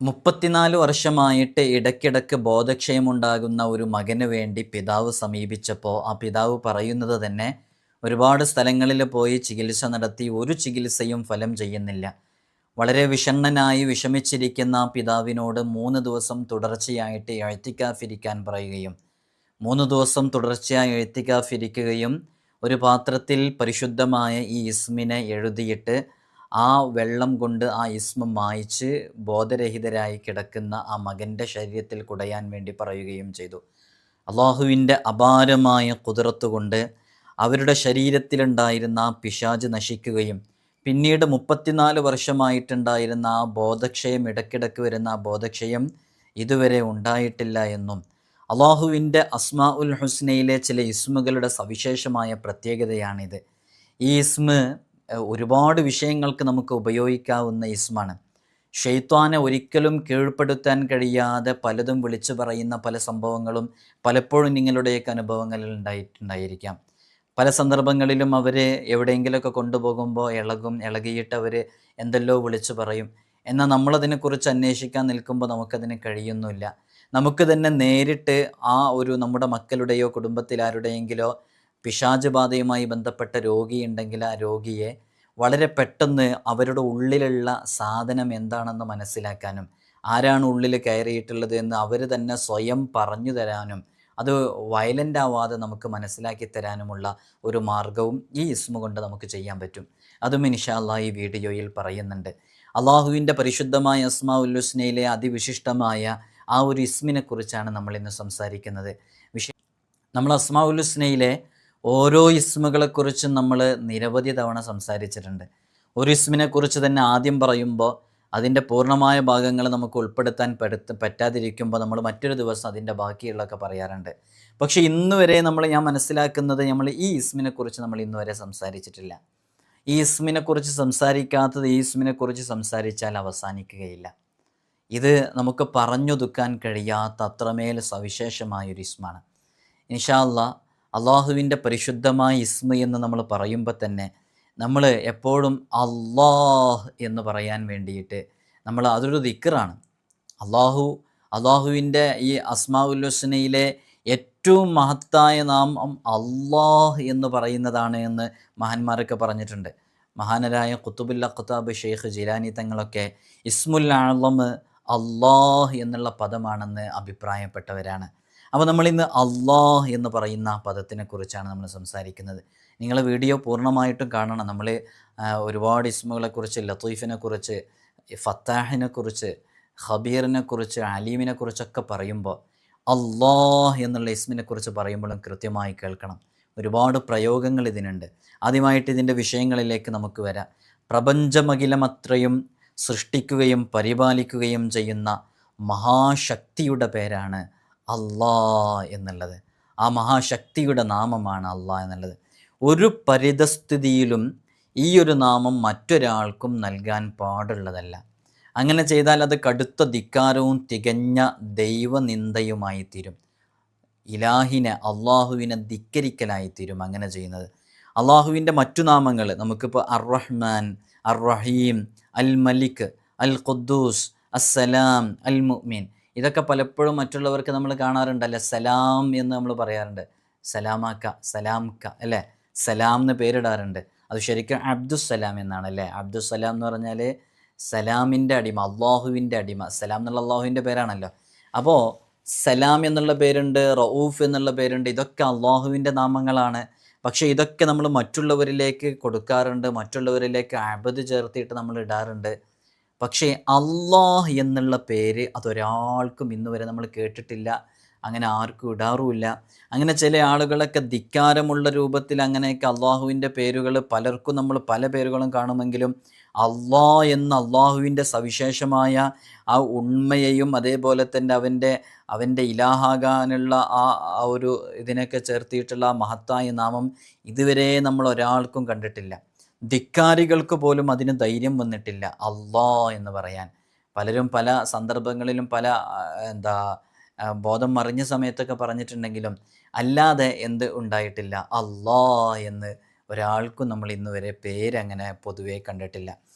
34 വർഷമായിട്ട് ഇടയ്ക്കിടയ്ക്ക് ബോധക്ഷയമുണ്ടാകുന്ന ഒരു മകന് വേണ്ടി പിതാവ് സമീപിച്ചപ്പോൾ ആ പിതാവ് പറയുന്നത് തന്നെ ഒരുപാട് സ്ഥലങ്ങളിൽ പോയി ചികിത്സ നടത്തി ഒരു ചികിത്സയും ഫലം ചെയ്യുന്നില്ല. വളരെ വിഷണ്ണനായി വിഷമിച്ചിരിക്കുന്ന ആ പിതാവിനോട് 3 ദിവസം തുടർച്ചയായിട്ട് ഇഅ്തികാഫിരിക്കാൻ പറയുകയും 3 ദിവസം തുടർച്ചയായി ഇഅ്തികാഫിരിക്കുകയും ഒരു പാത്രത്തിൽ പരിശുദ്ധമായ ഈ ഇസ്മിനെ എഴുതിയിട്ട് ആ വെള്ളം കൊണ്ട് ആ ഇസ്മ മായ്ച്ച് ബോധരഹിതരായി കിടക്കുന്ന ആ മകൻ്റെ ശരീരത്തിൽ കുടയാൻ വേണ്ടി പറയുകയും ചെയ്തു. അള്ളാഹുവിൻ്റെ അപാരമായ ഖുദ്റത്ത് കൊണ്ട് അവരുടെ ശരീരത്തിലുണ്ടായിരുന്ന ആ പിശാച് നശിക്കുകയും പിന്നീട് 34 വർഷമായിട്ടുണ്ടായിരുന്ന ആ ബോധക്ഷയം, ഇടയ്ക്കിടയ്ക്ക് വരുന്ന ആ ബോധക്ഷയം ഇതുവരെ ഉണ്ടായിട്ടില്ല എന്നും അള്ളാഹുവിൻ്റെ അസ്മാ ഉൽ ഹുസ്നയിലെ ചില ഇസ്മുകളുടെ സവിശേഷമായ പ്രത്യേകതയാണിത്. ഈ ഇസ്മ് ഒരുപാട് വിഷയങ്ങൾക്ക് നമുക്ക് ഉപയോഗിക്കാവുന്ന ഇസ്മാണ്. ഷെയ്ത്വാനെ ഒരിക്കലും കീഴ്പ്പെടുത്താൻ കഴിയാതെ പലതും വിളിച്ചു പറയുന്ന പല സംഭവങ്ങളും പലപ്പോഴും നിങ്ങളുടെയൊക്കെ അനുഭവങ്ങളിൽ ഉണ്ടായിട്ടുണ്ടായിരിക്കാം. പല സന്ദർഭങ്ങളിലും അവർ എവിടെയെങ്കിലുമൊക്കെ കൊണ്ടുപോകുമ്പോൾ ഇളകിയിട്ട് അവർ എന്തെല്ലോ വിളിച്ചു പറയും. എന്നാൽ നമ്മളതിനെക്കുറിച്ച് അന്വേഷിക്കാൻ നിൽക്കുമ്പോൾ നമുക്കതിന് കഴിയുന്നില്ല. നമുക്ക് തന്നെ നേരിട്ട് ആ ഒരു നമ്മുടെ മക്കളുടെയോ കുടുംബത്തിലാരുടെയെങ്കിലോ പിശാച് ബാധയുമായി ബന്ധപ്പെട്ട രോഗിയുണ്ടെങ്കിൽ ആ രോഗിയെ വളരെ പെട്ടെന്ന് അവരുടെ ഉള്ളിലുള്ള സാധനം എന്താണെന്ന് മനസ്സിലാക്കാനും ആരാണ് ഉള്ളിൽ കയറിയിട്ടുള്ളത് എന്ന് അവർ തന്നെ സ്വയം പറഞ്ഞു തരാനും അത് വയലൻ്റ് ആവാതെ നമുക്ക് മനസ്സിലാക്കി തരാനുമുള്ള ഒരു മാർഗവും ഈ ഇസ്മ കൊണ്ട് നമുക്ക് ചെയ്യാൻ പറ്റും. അതും ഇൻഷാ അല്ലാഹ് ഈ വീഡിയോയിൽ പറയുന്നുണ്ട്. അള്ളാഹുവിൻ്റെ പരിശുദ്ധമായ അസ്മാ ഉൽ ഹുസ്നയിലെ അതിവിശിഷ്ടമായ ആ ഒരു ഇസ്മിനെ കുറിച്ചാണ് നമ്മൾ ഇന്ന് സംസാരിക്കുന്നത്. നമ്മൾ അസ്മാ ഉൽ ഹുസ്നയിലെ ഓരോ ഇസ്മുകളെക്കുറിച്ചും നമ്മൾ നിരവധി തവണ സംസാരിച്ചിട്ടുണ്ട്. ഒരു ഇസ്മിനെക്കുറിച്ച് തന്നെ ആദ്യം പറയുമ്പോൾ അതിൻ്റെ പൂർണ്ണമായ ഭാഗങ്ങൾ നമുക്ക് ഉൾപ്പെടുത്താൻ പറ്റാതിരിക്കുമ്പോൾ നമ്മൾ മറ്റൊരു ദിവസം അതിൻ്റെ ബാക്കിയുള്ളതൊക്കെ പറയാറുണ്ട്. പക്ഷേ ഇന്ന് വരെ ഞാൻ മനസ്സിലാക്കുന്നത് നമ്മൾ ഈ ഇസ്മിനെക്കുറിച്ച് നമ്മൾ ഇന്ന് വരെ സംസാരിച്ചിട്ടില്ല. ഈ ഇസ്മിനെക്കുറിച്ച് സംസാരിക്കാത്തത് ഈ ഇസ്മിനെക്കുറിച്ച് സംസാരിച്ചാൽ അവസാനിക്കുകയില്ല. ഇത് നമുക്ക് പറഞ്ഞൊതുക്കാൻ കഴിയാത്ത അത്രമേൽ സവിശേഷമായൊരു ഇസ്മാണ്. ഇൻഷാ അല്ലാഹ് അള്ളാഹുവിൻ്റെ പരിശുദ്ധമായ ഇസ്മ എന്ന് നമ്മൾ പറയുമ്പോൾ തന്നെ നമ്മൾ എപ്പോഴും അള്ളാഹ് എന്ന് പറയാൻ വേണ്ടിയിട്ട് അതൊരു ദിക്റാണ്. അള്ളാഹുവിൻ്റെ ഈ അസ്മാ ഉൽ ഹുസ്നയിലെ ഏറ്റവും മഹത്തായ നാമം അള്ളാഹ് എന്ന് പറയുന്നതാണ് എന്ന് മഹാന്മാരൊക്കെ പറഞ്ഞിട്ടുണ്ട്. മഹാനരായ ഖുതുബുൽ അഖ്താബ് ഷെയ്ഖ് ജിലാനി തങ്ങളൊക്കെ ഇസ്മുൽ അഅ്ലം അള്ളാഹ് എന്നുള്ള പദമാണെന്ന് അഭിപ്രായപ്പെട്ടവരാണ്. അപ്പോൾ നമ്മളിന്ന് അള്ളാഹ് എന്ന് പറയുന്ന പദത്തിനെ കുറിച്ചാണ് നമ്മൾ സംസാരിക്കുന്നത്. നിങ്ങൾ വീഡിയോ പൂർണ്ണമായിട്ടും കാണണം. നമ്മൾ ഒരുപാട് ഇസ്മുകളെക്കുറിച്ച്, ലത്തീഫിനെ കുറിച്ച്, ഫത്താഹിനെ കുറിച്ച്, ഖബീറിനെ കുറിച്ച്, അലീമിനെ കുറിച്ചൊക്കെ പറയുമ്പോൾ അള്ളാഹ് എന്നുള്ള ഇസ്മിനെ കുറിച്ച് പറയുമ്പോഴും കൃത്യമായി കേൾക്കണം. ഒരുപാട് പ്രയോഗങ്ങൾ ഇതിനുണ്ട്. ആദ്യമായിട്ട് ഇതിൻ്റെ വിഷയങ്ങളിലേക്ക് നമുക്ക് വരാം. പ്രപഞ്ചമഖിലമത്രയും സൃഷ്ടിക്കുകയും പരിപാലിക്കുകയും ചെയ്യുന്ന മഹാശക്തിയുടെ പേരാണ് അള്ളാഹ് എന്നുള്ളത്. ആ മഹാശക്തിയുടെ നാമമാണ് അള്ളാഹ് എന്നുള്ളത്. ഒരു പരിതസ്ഥിതിയിലും ഈ ഒരു നാമം മറ്റൊരാൾക്കും നൽകാൻ പാടുള്ളതല്ല. അങ്ങനെ ചെയ്താൽ അത് കടുത്ത ധിക്കാരവും തികഞ്ഞ ദൈവനിന്ദയുമായി തീരും. ഇലാഹിനെ, അള്ളാഹുവിനെ ധിക്കരിക്കലായിത്തീരും അങ്ങനെ ചെയ്യുന്നത്. അള്ളാഹുവിൻ്റെ മറ്റു നാമങ്ങൾ നമുക്കിപ്പോൾ അർ റഹ്മാൻ, അർ റഹീം, അൽ മലിക്, അൽ ഖുദ്ദൂസ്, അസ്സലാം, അൽ മുഅ്മിൻ, ഇതൊക്കെ പലപ്പോഴും മറ്റുള്ളവർക്ക് നമ്മൾ കാണാറുണ്ടല്ലേ. സലാം എന്ന് നമ്മൾ പറയാറുണ്ട്. സലാമാക്ക, സലാംക്ക അല്ലേ, സലാം എന്ന് പേരിടാറുണ്ട്. അത് ശരിക്കും അബ്ദുസ്സലാം എന്നാണ് അല്ലേ. അബ്ദുസ്സലാം എന്ന് പറഞ്ഞാൽ സലാമിൻ്റെ അടിമ, അള്ളാഹുവിൻ്റെ അടിമ. സലാം എന്നുള്ള അള്ളാഹുവിൻ്റെ പേരാണല്ലോ. അപ്പോൾ സലാം എന്നുള്ള പേരുണ്ട്, റഊഫ് എന്നുള്ള പേരുണ്ട്. ഇതൊക്കെ അള്ളാഹുവിൻ്റെ നാമങ്ങളാണ്. പക്ഷേ ഇതൊക്കെ നമ്മൾ മറ്റുള്ളവരിലേക്ക് കൊടുക്കാറുണ്ട്, മറ്റുള്ളവരിലേക്ക് അബദ് ചേർത്തിട്ട് നമ്മൾ ഇടാറുണ്ട്. പക്ഷേ അള്ളാഹ് എന്നുള്ള പേര് അതൊരാൾക്കും ഇന്ന് വരെ നമ്മൾ കേട്ടിട്ടില്ല, അങ്ങനെ ആർക്കും ഇടാറുമില്ല. അങ്ങനെ ചില ആളുകളൊക്കെ ധിക്കാരമുള്ള രൂപത്തിൽ അങ്ങനെയൊക്കെ അള്ളാഹുവിൻ്റെ പേരുകൾ പലർക്കും നമ്മൾ പല പേരുകളും കാണുമെങ്കിലും അള്ളാഹ് എന്ന അള്ളാഹുവിൻ്റെ സവിശേഷമായ ആ ഉണ്മയെയും അതേപോലെ തന്നെ അവൻ്റെ ഇലാഹാകാനുള്ള ആ ഒരു ഇതിനൊക്കെ ചേർത്തിയിട്ടുള്ള ആ മഹത്തായ നാമം ഇതുവരെ നമ്മൾ ഒരാൾക്കും കണ്ടിട്ടില്ല. ധിക്കാരികൾക്ക് പോലും അതിന് ധൈര്യം വന്നിട്ടില്ല അള്ളാഹ് എന്ന് പറയാൻ. പലരും പല സന്ദർഭങ്ങളിലും പല ബോധം മറിഞ്ഞ സമയത്തൊക്കെ പറഞ്ഞിട്ടുണ്ടെങ്കിലും അല്ലാതെ എന്ത് ഉണ്ടായിട്ടില്ല. അള്ളാഹ് എന്ന് ഒരാൾക്കും നമ്മൾ ഇന്ന് വരെ പേരങ്ങനെ പൊതുവേ കണ്ടിട്ടില്ല.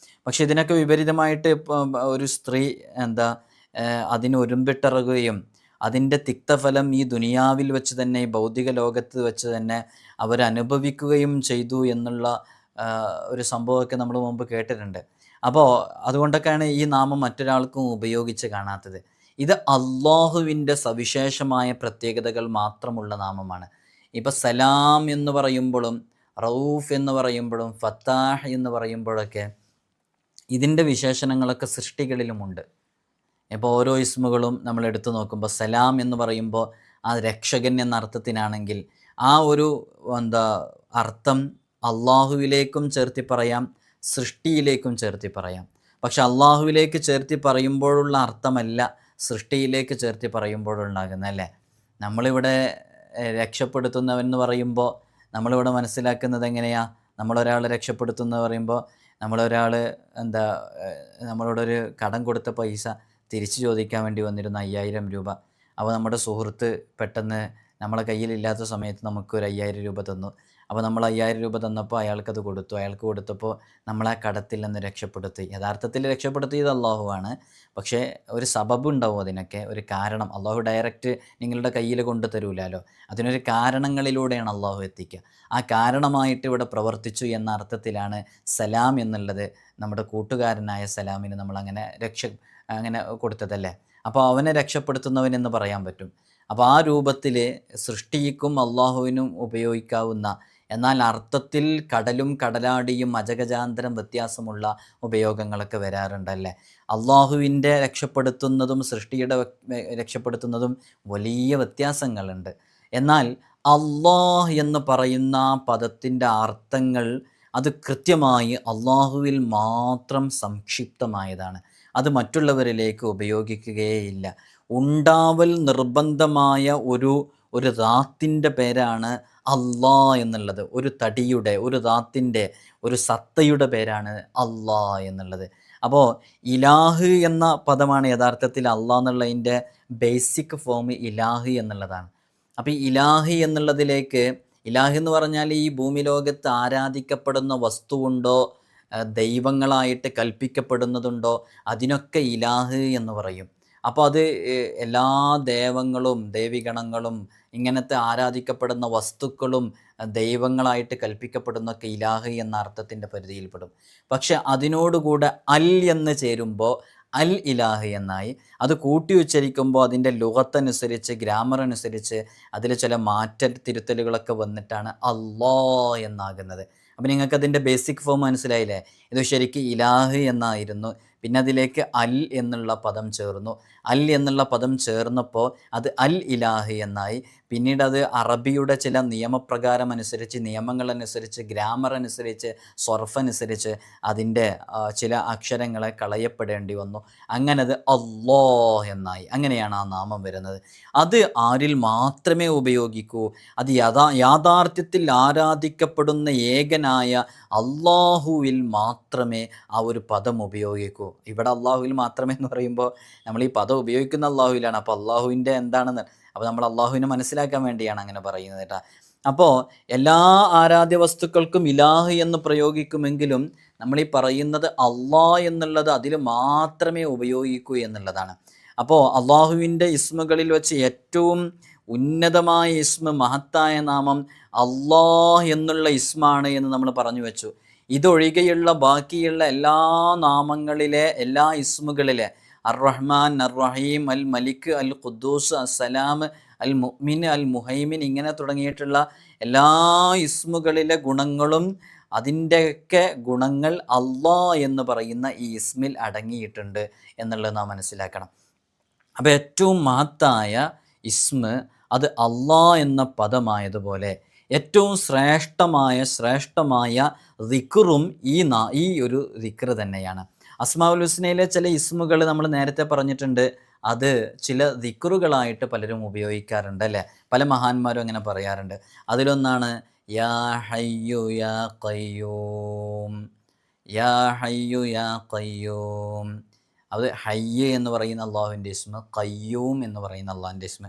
പക്ഷെ ഇതിനൊക്കെ വിപരീതമായിട്ട് ഒരു സ്ത്രീ അതിന് ഒരുമ്പിട്ടിറങ്ങുകയും അതിൻ്റെ തിക്തഫലം ഈ ദുനിയാവിൽ വെച്ച് തന്നെ, ഈ ഭൗതിക ലോകത്ത് വെച്ച് തന്നെ അവരനുഭവിക്കുകയും ചെയ്തു എന്നുള്ള ഒരു സംഭവമൊക്കെ നമ്മൾ മുമ്പ് കേട്ടിട്ടുണ്ട്. അപ്പോൾ അതുകൊണ്ടൊക്കെയാണ് ഈ നാമം മറ്റൊരാൾക്കും ഉപയോഗിച്ച് കാണാത്തത്. ഇത് അള്ളാഹുവിൻ്റെ സവിശേഷമായ പ്രത്യേകതകൾ മാത്രമുള്ള നാമമാണ്. ഇപ്പോൾ സലാം എന്ന് പറയുമ്പോഴും റഊഫ് എന്ന് പറയുമ്പോഴും ഫത്താഹ് എന്ന് പറയുമ്പോഴൊക്കെ ഇതിൻ്റെ വിശേഷണങ്ങളൊക്കെ സൃഷ്ടികളിലുമുണ്ട്. ഇപ്പോൾ ഓരോ ഇസ്മുകളും നമ്മൾ എടുത്തു നോക്കുമ്പോൾ സലാം എന്ന് പറയുമ്പോൾ ആ രക്ഷകൻ എന്ന അർത്ഥത്തിനാണെങ്കിൽ ആ ഒരു അർത്ഥം അള്ളാഹുവിലേക്കും ചേർത്തി പറയാം, സൃഷ്ടിയിലേക്കും ചേർത്തി പറയാം. പക്ഷെ അള്ളാഹുവിലേക്ക് ചേർത്തി പറയുമ്പോഴുള്ള അർത്ഥമല്ല സൃഷ്ടിയിലേക്ക് ചേർത്തി പറയുമ്പോഴുണ്ടാകുന്നത്, അല്ലേ? നമ്മളിവിടെ രക്ഷപ്പെടുത്തുന്നവൻ എന്ന് പറയുമ്പോൾ നമ്മളിവിടെ മനസ്സിലാക്കുന്നത് എങ്ങനെയാണ്? നമ്മളൊരാളെ രക്ഷപ്പെടുത്തുന്ന പറയുമ്പോൾ നമ്മളൊരാൾ നമ്മളോടൊരു കടം കൊടുത്ത പൈസ തിരിച്ചു ചോദിക്കാൻ വേണ്ടി വന്നിരുന്ന 5000 രൂപ. അപ്പോൾ നമ്മുടെ സുഹൃത്ത് പെട്ടെന്ന് നമ്മളെ കയ്യിലില്ലാത്ത സമയത്ത് നമുക്കൊരു 5000 രൂപ തന്നു. അപ്പോൾ നമ്മൾ 5000 രൂപ തന്നപ്പോൾ അയാൾക്കത് കൊടുത്തു. അയാൾക്ക് കൊടുത്തപ്പോൾ നമ്മളെ കടത്തിൽ നിന്ന് രക്ഷപ്പെടുത്തി. യഥാർത്ഥത്തിൽ രക്ഷപ്പെടുത്തിയത് അള്ളാഹുവാണ്. പക്ഷേ ഒരു സബബ് ഉണ്ടാവും, അതിനൊക്കെ ഒരു കാരണം. അള്ളാഹു ഡയറക്റ്റ് നിങ്ങളുടെ കയ്യിൽ കൊണ്ടു തരൂലല്ലോ. അതിനൊരു കാരണങ്ങളിലൂടെയാണ് അള്ളാഹു എത്തിക്കുക. ആ കാരണമായിട്ട് ഇവിടെ പ്രവർത്തിച്ചു എന്ന അർത്ഥത്തിലാണ് സലാം എന്നുള്ളത്. നമ്മുടെ കൂട്ടുകാരനായ സലാമിന് നമ്മളങ്ങനെ അങ്ങനെ കൊടുത്തതല്ലേ. അപ്പോൾ അവനെ രക്ഷപ്പെടുത്തുന്നവൻ എന്ന് പറയാൻ പറ്റും. അപ്പോൾ ആ രൂപത്തിൽ സൃഷ്ടിക്കും അള്ളാഹുവിനും ഉപയോഗിക്കാവുന്ന, എന്നാൽ അർത്ഥത്തിൽ കടലും കടലാടിയും അജഗജാന്തരം വ്യത്യാസമുള്ള ഉപയോഗങ്ങളൊക്കെ വരാറുണ്ടല്ലേ. അള്ളാഹുവിൻ്റെ രക്ഷപ്പെടുത്തുന്നതും സൃഷ്ടിയുടെ രക്ഷപ്പെടുത്തുന്നതും വലിയ വ്യത്യാസങ്ങളുണ്ട്. എന്നാൽ അള്ളാഹ് എന്ന് പറയുന്ന പദത്തിൻ്റെ അർത്ഥങ്ങൾ അത് കൃത്യമായി അള്ളാഹുവിൽ മാത്രം സംക്ഷിപ്തമായതാണ്. അത് മറ്റുള്ളവരിലേക്ക് ഉപയോഗിക്കുകയേയില്ല. ഉണ്ടാവൽ നിർബന്ധമായ ഒരു റാത്തിൻ്റെ പേരാണ് അള്ളാ എന്നുള്ളത്. ഒരു തടിയുടെ, ഒരു റാത്തിൻ്റെ, ഒരു സത്തയുടെ പേരാണ് അള്ളാ എന്നുള്ളത്. അപ്പോൾ ഇലാഹ് എന്ന പദമാണ് യഥാർത്ഥത്തിൽ അള്ളാ എന്നുള്ളതിൻ്റെ ബേസിക് ഫോം ഇലാഹ് എന്നുള്ളതാണ്. അപ്പോൾ ഈ ഇലാഹ് എന്നുള്ളതിലേക്ക്, ഇലാഹ് എന്ന് പറഞ്ഞാൽ ഈ ഭൂമി ലോകത്ത് ആരാധിക്കപ്പെടുന്ന വസ്തുവുണ്ടോ, ദൈവങ്ങളായിട്ട് കൽപ്പിക്കപ്പെടുന്നതുണ്ടോ, അതിനൊക്കെ ഇലാഹ് എന്ന് പറയും. അപ്പോൾ അത് എല്ലാ ദേവങ്ങളും ദേവിഗണങ്ങളും ഇങ്ങനത്തെ ആരാധിക്കപ്പെടുന്ന വസ്തുക്കളും ദൈവങ്ങളായിട്ട് കൽപ്പിക്കപ്പെടുന്നൊക്കെ ഇലാഹ് എന്ന അർത്ഥത്തിൻ്റെ പരിധിയിൽപ്പെടും. പക്ഷെ അതിനോടുകൂടെ അൽ എന്ന് ചേരുമ്പോൾ അൽ ഇലാഹ് എന്നായി. അത് കൂട്ടി ഉച്ചരിക്കുമ്പോൾ അതിൻ്റെ ലുഗത്തനുസരിച്ച്, ഗ്രാമർ അനുസരിച്ച് അതിൽ ചില തിരുത്തലുകളൊക്കെ വന്നിട്ടാണ് അള്ളാ എന്നാകുന്നത്. അപ്പം നിങ്ങൾക്കതിൻ്റെ ബേസിക് ഫോം മനസ്സിലായില്ലേ? ഇത് ശരിക്കും ഇലാഹ് എന്നായിരുന്നു. പിന്നെ അതിലേക്ക് അൽ എന്നുള്ള പദം ചേർന്നു. അൽ എന്നുള്ള പദം ചേർന്നപ്പോൾ അത് അൽ ഇലാഹ് എന്നായി. പിന്നീട് അത് അറബിയുടെ ചില നിയമപ്രകാരം അനുസരിച്ച്, നിയമങ്ങളനുസരിച്ച്, ഗ്രാമർ അനുസരിച്ച്, സർഫ് അനുസരിച്ച് അതിൻ്റെ ചില അക്ഷരങ്ങളെ കളയപ്പെടേണ്ടി വന്നു. അങ്ങനെ അത് അല്ലാഹ് എന്നായി. അങ്ങനെയാണ് ആ നാമം വരുന്നത്. അത് ആരിൽ മാത്രമേ ഉപയോഗിക്കൂ? അത് യാഥാർത്ഥ്യത്തിൽ ആരാധിക്കപ്പെടുന്ന ഏകനായ അള്ളാഹുവിൽ മാത്രമേ ആ ഒരു പദം ഉപയോഗിക്കൂ. ഇവിടെ അള്ളാഹുവിൽ മാത്രമേ എന്ന് പറയുമ്പോൾ നമ്മൾ ഈ പദം ഉപയോഗിക്കുന്ന അള്ളാഹുവിലാണ്. അപ്പോൾ അള്ളാഹുവിൻ്റെ എന്താണെന്ന്, അപ്പോൾ നമ്മൾ അള്ളാഹുവിനെ മനസ്സിലാക്കാൻ വേണ്ടിയാണ് അങ്ങനെ പറയുന്നത് കേട്ടോ. അപ്പോൾ എല്ലാ ആരാധ്യ വസ്തുക്കൾക്കും ഇലാഹ് എന്ന് പ്രയോഗിക്കുമെങ്കിലും നമ്മൾ ഈ പറയുന്നത് അള്ളാഹ് എന്നുള്ളത് അതിൽ മാത്രമേ ഉപയോഗിക്കൂ എന്നുള്ളതാണ്. അപ്പോൾ അള്ളാഹുവിൻ്റെ ഇസ്മുകളിൽ വെച്ച് ഏറ്റവും ഉന്നതമായ ഇസ്മ, മഹത്തായ നാമം അള്ളാഹ് എന്നുള്ള ഇസ്മാണ് എന്ന് നമ്മൾ പറഞ്ഞു വെച്ചു. ഇതൊഴികെയുള്ള ബാക്കിയുള്ള എല്ലാ നാമങ്ങളിലെ, എല്ലാ ഇസ്മുകളിലെ അർ റഹ്മാൻ, അർ റഹീം, അൽ മലിക്, അൽ ഖുദ്ദൂസ്, അസ്സലാം, അൽ മുഅ്മിൻ, അൽ മുഹൈമിൻ, ഇങ്ങനെ തുടങ്ങിയിട്ടുള്ള എല്ലാ ഇസ്മുകളിലെ ഗുണങ്ങളും അതിൻ്റെയൊക്കെ ഗുണങ്ങൾ അള്ളാഹ് എന്ന് പറയുന്ന ഈ ഇസ്മിൽ അടങ്ങിയിട്ടുണ്ട് എന്നുള്ളത് നാം മനസ്സിലാക്കണം. അപ്പോൾ ഏറ്റവും മഹത്തായ ഇസ്മ് അത് അള്ളാഹ് എന്ന പദമായതുപോലെ ഏറ്റവും ശ്രേഷ്ഠമായ ദിക്റും ഈ ഒരു ദിക്ർ തന്നെയാണ്. അസ്മാഉൽ ഹുസ്നയിലെ ചില ഇസ്മുകൾ നമ്മൾ നേരത്തെ പറഞ്ഞിട്ടുണ്ട്. അത് ചില ദിക്റുകളായിട്ട് പലരും ഉപയോഗിക്കാറുണ്ട്, അല്ലേ? പല മഹാന്മാരും അങ്ങനെ പറയാറുണ്ട്. അതിലൊന്നാണ് യാ ഹയ്യു യാ ഖയ്യൂം, യാ ഹയ്യു യാ ഖയ്യൂം. അത് ഹയ്യ് എന്ന് പറയുന്ന അള്ളാഹുവിൻ്റെ ഇസ്മ, ഖയ്യൂം എന്ന് പറയുന്ന അള്ളാഹിൻ്റെ ഇസ്മ.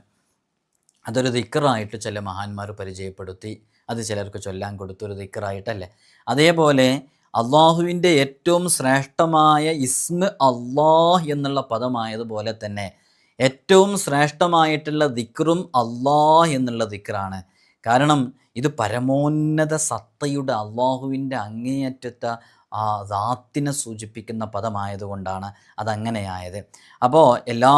അതൊരു ദിക്റായിട്ട് ചില മഹാന്മാർ പരിചയപ്പെടുത്തി. അത് ചിലർക്ക് ചൊല്ലാൻ കൊടുത്തൊരു ദിക്റായിട്ടല്ലേ. അതേപോലെ അള്ളാഹുവിൻ്റെ ഏറ്റവും ശ്രേഷ്ഠമായ ഇസ്മ് അള്ളാഹ് എന്നുള്ള പദമായതുപോലെ തന്നെ ഏറ്റവും ശ്രേഷ്ഠമായിട്ടുള്ള ദിക്റും അള്ളാഹ് എന്നുള്ള ദിക്റാണ്. കാരണം ഇത് പരമോന്നത സത്തയുടെ അള്ളാഹുവിൻ്റെ അങ്ങേയറ്റത്തെ ആ ദാത്തിനെ സൂചിപ്പിക്കുന്ന പദമായതുകൊണ്ടാണ് അതങ്ങനെയായത്. അപ്പോൾ എല്ലാ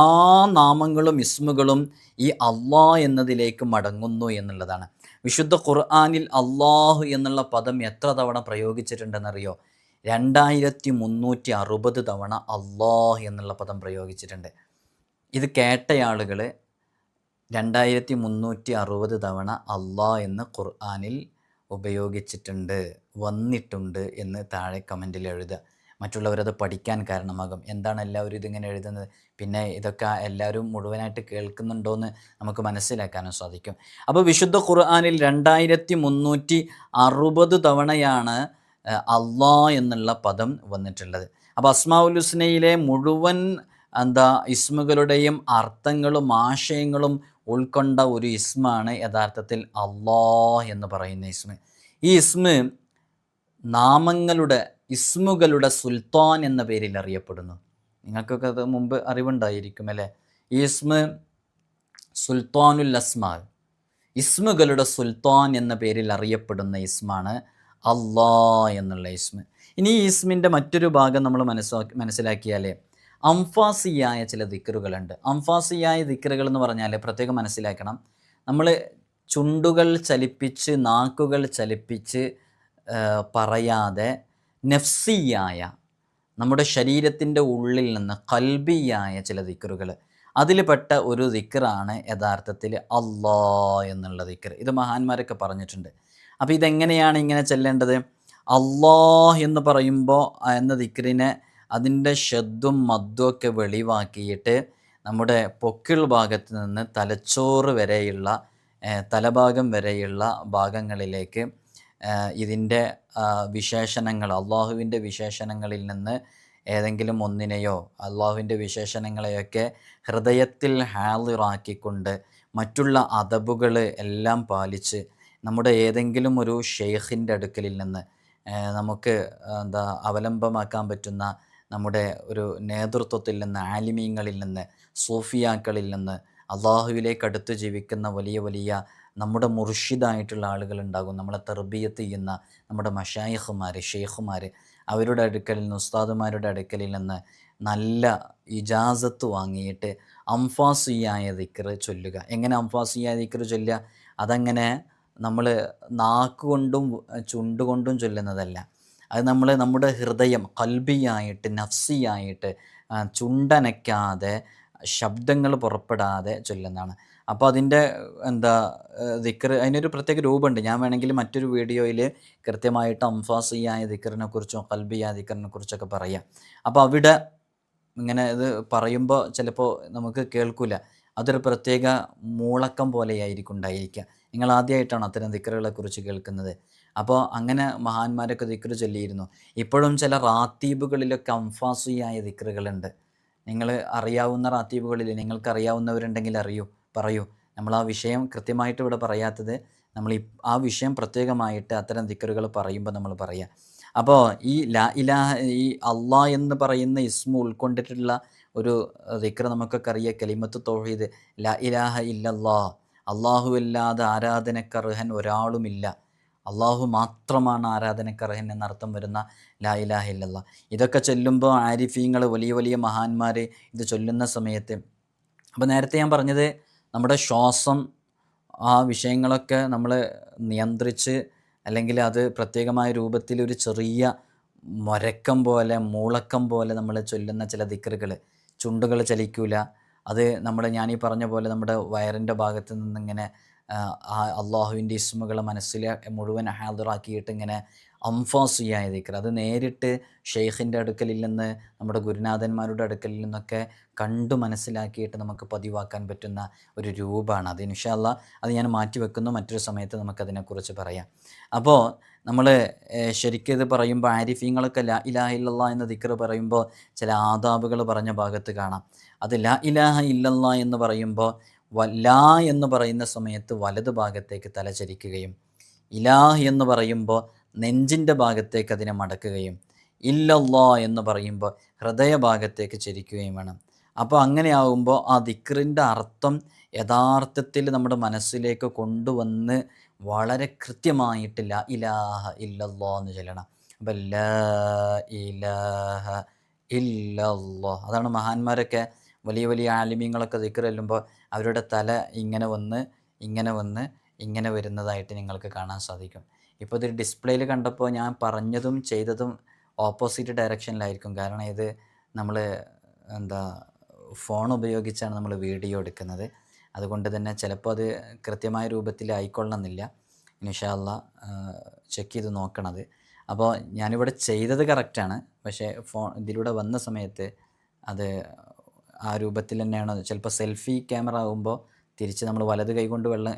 നാമങ്ങളും ഇസ്മുകളും ഈ അള്ളാഹ് എന്നതിലേക്ക് മടങ്ങുന്നു എന്നുള്ളതാണ്. വിശുദ്ധ ഖുർആനിൽ അള്ളാഹു എന്നുള്ള പദം എത്ര തവണ പ്രയോഗിച്ചിട്ടുണ്ടെന്നറിയോ? 2360 തവണ അള്ളാഹ് എന്നുള്ള പദം പ്രയോഗിച്ചിട്ടുണ്ട്. ഇത് കേട്ടയാളുകൾ 2360 തവണ അള്ളാഹ് എന്ന് ഖുർആനിൽ ഉപയോഗിച്ചിട്ടുണ്ട്, വന്നിട്ടുണ്ട് എന്ന് താഴെ കമൻറ്റിൽ എഴുതുക. മറ്റുള്ളവരത് പഠിക്കാൻ കാരണമാകും. എന്താണ് എല്ലാവരും ഇതിങ്ങനെ എഴുതുന്നത്? പിന്നെ ഇതൊക്കെ എല്ലാവരും മുഴുവനായിട്ട് കേൾക്കുന്നുണ്ടോയെന്ന് നമുക്ക് മനസ്സിലാക്കാനും സാധിക്കും. അപ്പോൾ വിശുദ്ധ ഖുർആനിൽ 2360 തവണയാണ് അള്ളാഹ് എന്നുള്ള പദം വന്നിട്ടുള്ളത്. അപ്പോൾ അസ്മാഉൽ ഹുസ്നയിലെ മുഴുവൻ ഇസ്മുകളുടെയും അർത്ഥങ്ങളും ആശയങ്ങളും ഉൾക്കൊണ്ട ഒരു ഇസ്മാണ് യഥാർത്ഥത്തിൽ അള്ളാഹ് എന്ന് പറയുന്ന ഇസ്മ. ഈ ഇസ്മ ഇസ്മുകളുടെ സുൽത്താൻ എന്ന പേരിൽ അറിയപ്പെടുന്നു. നിങ്ങൾക്കൊക്കെ അത് മുമ്പ് അറിവുണ്ടായിരിക്കും അല്ലേ? ഈ ഇസ്മ സുൽത്താനുൽ അസ്മാ, ഇസ്മുകളുടെ സുൽത്താൻ എന്ന പേരിൽ അറിയപ്പെടുന്ന ഇസ്മാണ് അള്ളാഹ് എന്നുള്ള ഇസ്മ. ഇനി ഈ ഇസ്മിൻ്റെ മറ്റൊരു ഭാഗം നമ്മൾ മനസ്സിലാക്കിയാൽ അംഫാസിയായ ചില ദിക്റുകളുണ്ട്. അംഫാസിയായ ദിക്റുകൾ എന്ന് പറഞ്ഞാൽ പ്രത്യേകം മനസ്സിലാക്കണം, നമ്മൾ ചുണ്ടുകൾ ചലിപ്പിച്ച് നാക്കുകൾ ചലിപ്പിച്ച് പറയാതെ നഫ്സിയായ നമ്മുടെ ശരീരത്തിൻ്റെ ഉള്ളിൽ നിന്ന് ഖൽബിയായ ചില ദിക്റുകൾ, അതിൽപ്പെട്ട ഒരു ദിക്റാണ് യഥാർത്ഥത്തിൽ അള്ളാഹ് എന്നുള്ള ദിക്ർ. ഇത് മഹാന്മാരൊക്കെ പറഞ്ഞിട്ടുണ്ട്. അപ്പോൾ ഇതെങ്ങനെയാണ് ഇങ്ങനെ ചെല്ലേണ്ടത്? അള്ളാഹ് എന്ന് പറയുമ്പോൾ എന്ന ദിക്റിനെ അതിൻ്റെ ഷദ്ദും മദ്ദും ഒക്കെ വെളിവാക്കിയിട്ട് നമ്മുടെ പൊക്കിൾ ഭാഗത്ത് നിന്ന് തലച്ചോറ് വരെയുള്ള തലഭാഗം വരെയുള്ള ഭാഗങ്ങളിലേക്ക് ഇതിൻ്റെ വിശേഷണങ്ങൾ, അള്ളാഹുവിൻ്റെ വിശേഷണങ്ങളിൽ നിന്ന് ഏതെങ്കിലും ഒന്നിനെയോ അള്ളാഹുവിൻ്റെ വിശേഷണങ്ങളെയൊക്കെ ഹൃദയത്തിൽ ഹാളിറാക്കിക്കൊണ്ട് മറ്റുള്ള അദബുകൾ എല്ലാം പാലിച്ച് നമ്മുടെ ഏതെങ്കിലും ഒരു ഷെയ്ഖിൻ്റെ അടുക്കലിൽ നിന്ന് നമുക്ക് അവലംബമാക്കാൻ പറ്റുന്ന നമ്മുടെ ഒരു നേതൃത്വത്തിൽ നിന്ന്, ആലിമീങ്ങളിൽ നിന്ന്, സൂഫിയാക്കളിൽ നിന്ന്, അള്ളാഹുവിലേക്ക് അടുത്ത് ജീവിക്കുന്ന വലിയ വലിയ നമ്മുടെ മുർഷിദായിട്ടുള്ള ആളുകളുണ്ടാകും, നമ്മളെ തർബിയത്ത് ചെയ്യുന്ന നമ്മുടെ മശായിഖുമാർ, ഷെയ്ഖുമാർ, അവരുടെ അടുക്കലിൽ നിന്ന്, ഉസ്താദുമാരുടെ അടുക്കലിൽ നിന്ന് നല്ല ഇജാസത്ത് വാങ്ങിയിട്ട് അംഫാസിയായ ദിക്ർ ചൊല്ലുക. എങ്ങനെ അംഫാസിയായ ദിക്ർ ചൊല്ലുക? അതങ്ങനെ നമ്മൾ നാക്കുകൊണ്ടും ചുണ്ടുകൊണ്ടും ചൊല്ലുന്നതല്ല. അത് നമ്മൾ നമ്മുടെ ഹൃദയം ഖൽബിയായിട്ട് നഫ്സിയായിട്ട് ചുണ്ടനയ്ക്കാതെ ശബ്ദങ്ങൾ പുറപ്പെടാതെ ചൊല്ലുന്നതാണ്. അപ്പോൾ അതിൻ്റെ ദിക്ർ, അതിനൊരു പ്രത്യേക രൂപമുണ്ട്. ഞാൻ വേണമെങ്കിൽ മറ്റൊരു വീഡിയോയിൽ കൃത്യമായിട്ട് അംഫാസിയായ ദിക്റിനെ കുറിച്ചും ഖൽബിയായ ദിക്റിനെ കുറിച്ചൊക്കെ പറയാം. അപ്പോൾ അവിടെ ഇങ്ങനെ ഇത് പറയുമ്പോൾ ചിലപ്പോൾ നമുക്ക് കേൾക്കില്ല, അതൊരു പ്രത്യേക മൂളക്കം പോലെയായിരിക്കും ഉണ്ടായിരിക്കുക. നിങ്ങൾ ആദ്യമായിട്ടാണ് അത്തരം ദിക്റുകളെ കുറിച്ച് കേൾക്കുന്നത്. അപ്പോൾ അങ്ങനെ മഹാന്മാരൊക്കെ ദിക്ർ ചൊല്ലിയിരുന്നു. ഇപ്പോഴും ചില റാത്തീബുകളിലൊക്കെ അംഫാസിയായ ദിക്റുകളുണ്ട്. നിങ്ങൾ അറിയാവുന്ന റാത്തീബുകളിൽ നിങ്ങൾക്കറിയാവുന്നവരുണ്ടെങ്കിൽ പറയൂ. നമ്മൾ ആ വിഷയം കൃത്യമായിട്ട് ഇവിടെ പറയാത്തത്, നമ്മൾ ആ വിഷയം പ്രത്യേകമായിട്ട് അത്തരം ദിക്റുകൾ പറയുമ്പോൾ നമ്മൾ പറയാം. അപ്പോൾ ഈ ലാ ഇലാഹ, ഈ അള്ളാഹ് എന്ന് പറയുന്ന ഇസ്മു ഉൾക്കൊണ്ടിട്ടുള്ള ഒരു ദിക്ർ നമുക്കൊക്കെ അറിയാം, കലിമത്ത് തൗഹീദ്, ലാ ഇലാഹ ഇല്ലല്ലാഹ്, അള്ളാഹു അല്ലാതെ ആരാധനക്കർഹൻ ഒരാളുമില്ല, അള്ളാഹു മാത്രമാണ് ആരാധനക്കർഹൻ എന്നർത്ഥം വരുന്ന ലാ ഇലാഹ ഇല്ലല്ലാഹ്. ഇതൊക്കെ ചൊല്ലുമ്പോൾ ആരിഫീങ്ങൾ, വലിയ വലിയ മഹാന്മാർ ഇത് ചൊല്ലുന്ന സമയത്ത്, അപ്പോൾ നേരത്തെ ഞാൻ പറഞ്ഞത് നമ്മുടെ ശ്വാസം, ആ വിഷയങ്ങളൊക്കെ നമ്മൾ നിയന്ത്രിച്ച്, അല്ലെങ്കിൽ അത് പ്രത്യേകമായ രൂപത്തിൽ ഒരു ചെറിയ മുരക്കം പോലെ, മൂളക്കം പോലെ നമ്മൾ ചൊല്ലുന്ന ചില ദിക്റുകൾ, ചുണ്ടുകൾ ചലിക്കൂല, അത് ഞാനീ പറഞ്ഞ പോലെ നമ്മുടെ വയറിൻ്റെ ഭാഗത്ത് നിന്നിങ്ങനെ അള്ളാഹുവിൻ്റെ ഇസ്മുകളെ മനസ്സിൽ മുഴുവൻ ഹാദിറാക്കിയിട്ട് ഇങ്ങനെ അംഫാസിയായ ദിക്ർ, അത് നേരിട്ട് ഷെയ്ഖിൻ്റെ അടുക്കലിൽ നിന്ന്, നമ്മുടെ ഗുരുനാഥന്മാരുടെ അടുക്കലിൽ നിന്നൊക്കെ കണ്ടു മനസ്സിലാക്കിയിട്ട് നമുക്ക് പതിവാക്കാൻ പറ്റുന്ന ഒരു രൂപമാണ് അത്. ഇൻഷാ അല്ലാഹ് അത് ഞാൻ മാറ്റിവെക്കുന്നു, മറ്റൊരു സമയത്ത് നമുക്കതിനെക്കുറിച്ച് പറയാം. അപ്പോൾ നമ്മൾ ശരിക്കും ഇത് പറയുമ്പോൾ ആരിഫീങ്ങളൊക്കെ ലാ ഇലാഹ ഇല്ലല്ലാഹ് എന്ന ദിക്ർ പറയുമ്പോൾ ചില ആദാബുകൾ പറഞ്ഞ ഭാഗത്ത് കാണാം. അത് ലാ ഇലാഹ ഇല്ലല്ലാഹ് എന്ന് പറയുമ്പോൾ ലാ എന്ന് പറയുന്ന സമയത്ത് വലത് ഭാഗത്തേക്ക് തല ചരിക്കുകയും, ഇലാഹ് എന്ന് പറയുമ്പോൾ നെഞ്ചിൻ്റെ ഭാഗത്തേക്ക് അതിനെ മടക്കുകയും ഇല്ലല്ലാ എന്ന് പറയുമ്പോൾ ഹൃദയഭാഗത്തേക്ക് ചരിക്കുകയും വേണം. അപ്പോൾ അങ്ങനെയാവുമ്പോൾ ആ ദിക്റിൻ്റെ അർത്ഥം യഥാർത്ഥത്തിൽ നമ്മുടെ മനസ്സിലേക്ക് കൊണ്ടുവന്ന് വളരെ കൃത്യമായിട്ട് ലാ ഇലാഹ ഇല്ലല്ലാ എന്ന് ചൊല്ലണം. അപ്പം ലാ ഇലാഹ ഇല്ലല്ലാ, അതാണ് മഹാന്മാരൊക്കെ വലിയ വലിയ ആലിമീങ്ങളൊക്കെ ദിക്ർ ചൊല്ലുമ്പോൾ അവരുടെ തല ഇങ്ങനെ വന്ന് ഇങ്ങനെ വന്ന് ഇങ്ങനെ വരുന്നതായിട്ട് നിങ്ങൾക്ക് കാണാൻ സാധിക്കും. ഇപ്പോൾ ഇത് ഡിസ്പ്ലേയിൽ കണ്ടപ്പോൾ ഞാൻ പറഞ്ഞതും ചെയ്തതും ഓപ്പോസിറ്റ് ഡയറക്ഷനിലായിരിക്കും. കാരണം ഇത് നമ്മൾ എന്താ ഫോൺ ഉപയോഗിച്ചാണ് നമ്മൾ വീഡിയോ എടുക്കുന്നത്. അതുകൊണ്ട് തന്നെ ചിലപ്പോൾ അത് കൃത്യമായ രൂപത്തിൽ ആയിക്കൊള്ളണമെന്നില്ല. ഇൻഷാ അല്ലാഹ് ചെക്ക് ചെയ്ത് നോക്കണത്. അപ്പോൾ ഞാനിവിടെ ചെയ്തത് കറക്റ്റാണ്, പക്ഷേ ഇതിലൂടെ വന്ന സമയത്ത് അത് ആ രൂപത്തിൽ തന്നെയാണ്. ചിലപ്പോൾ സെൽഫി ക്യാമറ ആകുമ്പോൾ തിരിച്ച് നമ്മൾ വലത് കൈ കൊണ്ട് വെള്ളം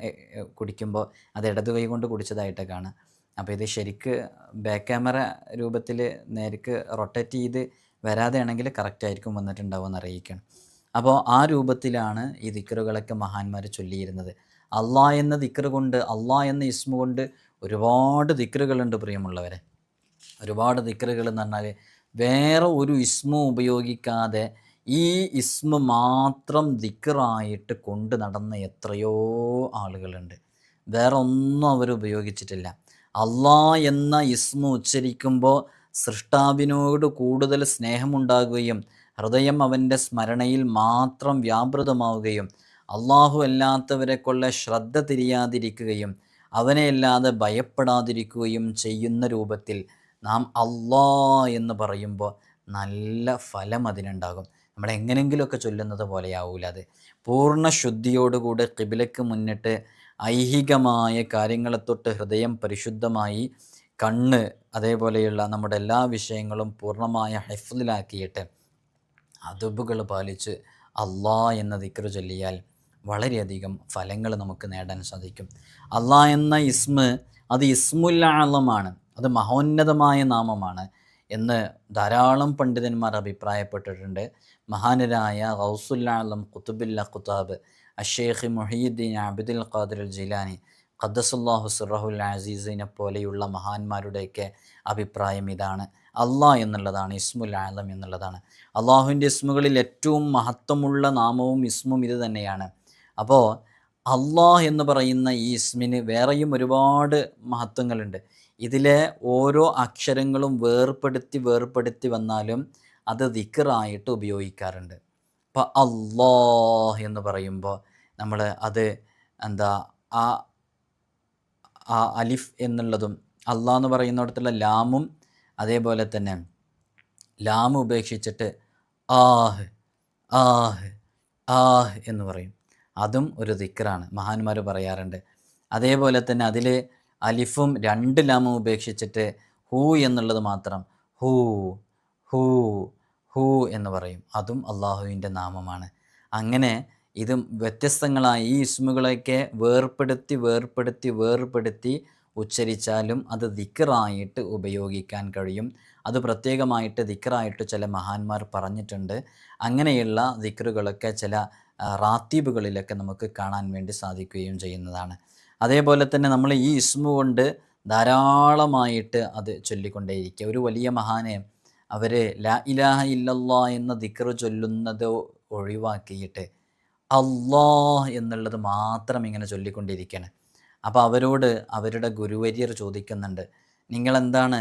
കുടിക്കുമ്പോൾ അത് ഇടത് കൈ കൊണ്ട് കുടിച്ചതായിട്ടൊക്കെ കാണാം. അപ്പോൾ ഇത് ശരിക്ക് ബാക്ക് ക്യാമറ രൂപത്തിൽ നേർക്ക് റൊട്ടേറ്റ് ചെയ്ത് വരാതെ ആണെങ്കിൽ കറക്റ്റായിരിക്കും വന്നിട്ടുണ്ടാവുമെന്ന് അറിയിക്കണം. അപ്പോൾ ആ രൂപത്തിലാണ് ഈ ദിക്റുകളൊക്കെ മഹാന്മാർ ചൊല്ലിയിരുന്നത്. അള്ളാഹ് എന്ന ദിക്റ് കൊണ്ട്, അള്ളാഹ് എന്ന ഇസ്മ കൊണ്ട് ഒരുപാട് ദിക്റുകളുണ്ട് പ്രിയമുള്ളവരെ. ഒരുപാട് ദിക്റുകൾ എന്ന് പറഞ്ഞാൽ വേറെ ഒരു ഇസ്മും ഉപയോഗിക്കാതെ ഈ ഇസ്മ മാത്രം ദിക്റായിട്ട് കൊണ്ട് നടന്ന എത്രയോ ആളുകളുണ്ട്. വേറെ ഒന്നും അവർ ഉപയോഗിച്ചിട്ടില്ല. അള്ളാഹ് എന്ന ഇസ്മ ഉച്ചരിക്കുമ്പോൾ സൃഷ്ടാവിനോട് കൂടുതൽ സ്നേഹമുണ്ടാകുകയും ഹൃദയം അവൻ്റെ സ്മരണയിൽ മാത്രം വ്യാപൃതമാവുകയും അള്ളാഹു അല്ലാത്തവരെ കൊള്ള ശ്രദ്ധ തിരിയാതിരിക്കുകയും അവനെയല്ലാതെ ഭയപ്പെടാതിരിക്കുകയും ചെയ്യുന്ന രൂപത്തിൽ നാം അള്ളാഹ് എന്ന് പറയുമ്പോൾ നല്ല ഫലം അതിനുണ്ടാകും. നമ്മൾ എങ്ങനെയെങ്കിലുമൊക്കെ ചൊല്ലുന്നത് പോലെയാവൂല. അത് പൂർണ്ണ ശുദ്ധിയോടുകൂടെ ഖിബിലക്ക് മുന്നിട്ട് ഐഹികമായ കാര്യങ്ങളെ തൊട്ട് ഹൃദയം പരിശുദ്ധമായി, കണ്ണ് അതേപോലെയുള്ള നമ്മുടെ എല്ലാ വിഷയങ്ങളും പൂർണ്ണമായ ഹിഫ്ളിലാക്കിയിട്ട് അദബുകൾ പാലിച്ച് അള്ളാഹ് എന്ന ദിക്ർ ചൊല്ലിയാൽ വളരെയധികം ഫലങ്ങൾ നമുക്ക് നേടാൻ സാധിക്കും. അള്ളാഹ് എന്ന ഇസ്മ അത് ഇസ്മുൽ ആളമാണ്, അത് മഹോന്നതമായ നാമമാണ് എന്ന് ധാരാളം പണ്ഡിതന്മാർ അഭിപ്രായപ്പെട്ടിട്ടുണ്ട്. മഹാനരായ ഗൗസുൽ ആലം ഖുതുബുൽ അഖ്താബ് അഷേഖ് മുഹീദ്ദീൻ അബ്ദുൽ ഖാദിർ ജിലാനി ഖദ്ദസുല്ലാഹു സിറഹുൽ അസീസിനെ പോലെയുള്ള മഹാന്മാരുടെയൊക്കെ അഭിപ്രായം ഇതാണ്. അള്ളാഹ് എന്നുള്ളതാണ് ഇസ്മുൽ ആലം എന്നുള്ളതാണ്. അള്ളാഹുവിൻ്റെ ഇസ്മുകളിൽ ഏറ്റവും മഹത്വമുള്ള നാമവും ഇസ്മും ഇത് തന്നെയാണ്. അപ്പോൾ അള്ളാഹ് എന്ന് പറയുന്ന ഈ ഇസ്മിന് വേറെയും ഒരുപാട് മഹത്വങ്ങളുണ്ട്. ഇതിലെ ഓരോ അക്ഷരങ്ങളും വേർപ്പെടുത്തി വന്നാലും അത് ദിക്റായിട്ട് ഉപയോഗിക്കാറുണ്ട്. അപ്പോൾ അള്ളാഹ് എന്ന് പറയുമ്പോൾ നമ്മൾ അത് എന്താ ആ അലിഫ് എന്നുള്ളതും അള്ളാഹ് എന്ന് പറയുന്നിടത്തുള്ള ലാമും അതേപോലെ തന്നെ ലാം ഉപേക്ഷിച്ചിട്ട് ആഹ് ആഹ് ആഹ് എന്ന് പറയും. അതും ഒരു ദിക്റാണ്, മഹാന്മാർ പറയാറുണ്ട്. അതേപോലെ തന്നെ അതിൽ അലിഫും 2 ലാമും ഉപേക്ഷിച്ചിട്ട് ഹൂ എന്നുള്ളത് മാത്രം ഹൂ ഹൂ ഹൂ എന്ന് പറയും. അതും അള്ളാഹുവിൻ്റെ നാമമാണ്. അങ്ങനെ ഇത് വ്യത്യസ്തങ്ങളായ ഈ ഇസ്മുകളൊക്കെ വേർപ്പെടുത്തി ഉച്ചരിച്ചാലും അത് ദിക്റായിട്ട് ഉപയോഗിക്കാൻ കഴിയും. അത് പ്രത്യേകമായിട്ട് ദിക്റായിട്ട് ചില മഹാന്മാർ പറഞ്ഞിട്ടുണ്ട്. അങ്ങനെയുള്ള ദിക്റുകളൊക്കെ ചില റാത്തീബുകളിലൊക്കെ നമുക്ക് കാണാൻ വേണ്ടി സാധിക്കുകയും ചെയ്യുന്നതാണ്. അതേപോലെ തന്നെ നമ്മൾ ഈ ഇസ്മു കൊണ്ട് ധാരാളമായിട്ട് അത് ചൊല്ലിക്കൊണ്ടേയിരിക്കുക. ഒരു വലിയ മഹാനെ അവർ ലാ ഇലാഹ ഇല്ലല്ലാ എന്ന ദിക്ർ ചൊല്ലുന്നത് ഒഴിവാക്കിയിട്ട് അള്ളാഹ് എന്നുള്ളത് മാത്രം ഇങ്ങനെ ചൊല്ലിക്കൊണ്ടിരിക്കുകയാണ്. അപ്പോൾ അവരോട് അവരുടെ ഗുരുവര്യർ ചോദിക്കുന്നുണ്ട്, നിങ്ങളെന്താണ്